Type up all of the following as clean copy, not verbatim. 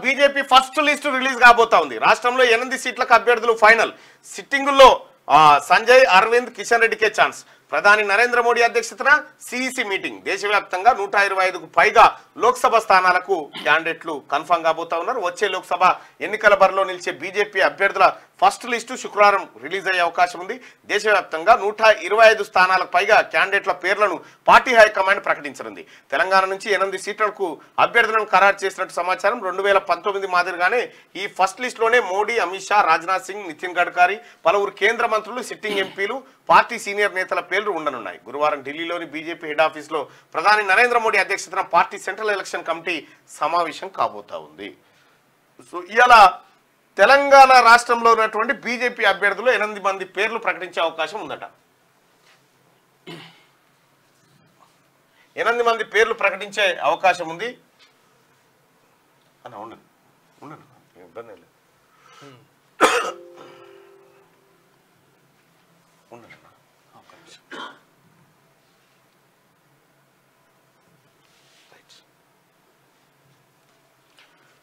BJP first list release కాబోతా ఉంది. రాష్ట్రంలో 8 సీట్లకు అభ్యర్థులు ఫైనల్. సిట్టింగుల్లో సంజయ్, అరవింద్, కిషన్ రెడ్డికే ఛాన్స్. ప్రధాని నరేంద్ర మోడీ అధ్యక్షతన సిఇసి మీటింగ్. దేశవ్యాప్తంగా 125కు పైగా లోక్సభ స్థానాలకు క్యాండిడేట్లు కన్ఫర్మ్ కాబోతా ఉన్నారు. వచ్చే లోక్సభ ఎన్నికల బరిలో నిలిచే బీజేపీ అభ్యర్థుల ఫస్ట్ లిస్టు శుక్రవారం రిలీజ్ అయ్యే అవకాశం ఉంది. దేశవ్యాప్తంగా 125 స్థానాలకు పైగా క్యాండిడేట్ల పేర్లను పార్టీ హైకమాండ్ ప్రకటించనుంది. తెలంగాణ నుంచి 8 సీట్లకు అభ్యర్థులను ఖరారు చేసినట్టు సమాచారం. 2019 మాదిరిగానే ఈ ఫస్ట్ లిస్టులోనే మోడీ, అమిత్ షా, రాజ్నాథ్ సింగ్, నితిన్ గడ్కరీ, పలువురు కేంద్ర మంత్రులు, సిట్టింగ్ ఎంపీలు, పార్టీ సీనియర్ నేతల పేర్లు ఉండనున్నాయి. గురువారం ఢిల్లీలోని బీజేపీ హెడ్ ఆఫీస్లో ప్రధాని నరేంద్ర మోడీ అధ్యక్షతన పార్టీ సెంట్రల్ ఎలక్షన్ కమిటీ సమావేశం కాబోతా ఉంది. సో ఇలా తెలంగాణ రాష్ట్రంలో ఉన్నటువంటి బీజేపీ అభ్యర్థులు 8 మంది పేర్లు ప్రకటించే అవకాశం ఉందట. 8 మంది పేర్లు ప్రకటించే అవకాశం ఉంది అన్న. ఉండండి ఉండండి, ఇబ్బంది లేదు, ఉండండి అన్న.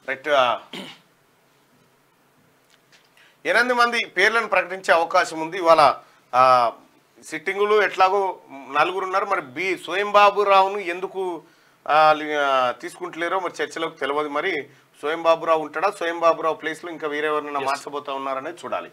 రైట్, 8 మంది పేర్లను ప్రకటించే అవకాశం ఉంది. ఇవాళ సిట్టింగులు ఎట్లాగో 4 ఉన్నారు. మరి స్వయంబాబురావును ఎందుకు తీసుకుంటలేరో మరి చర్చలోకి తెలియదు. మరి స్వయంబాబురావు ఉంటాడా, స్వయంబాబురావు ప్లేస్లో ఇంకా వేరెవరైనా మార్చబోతా ఉన్నారనేది చూడాలి.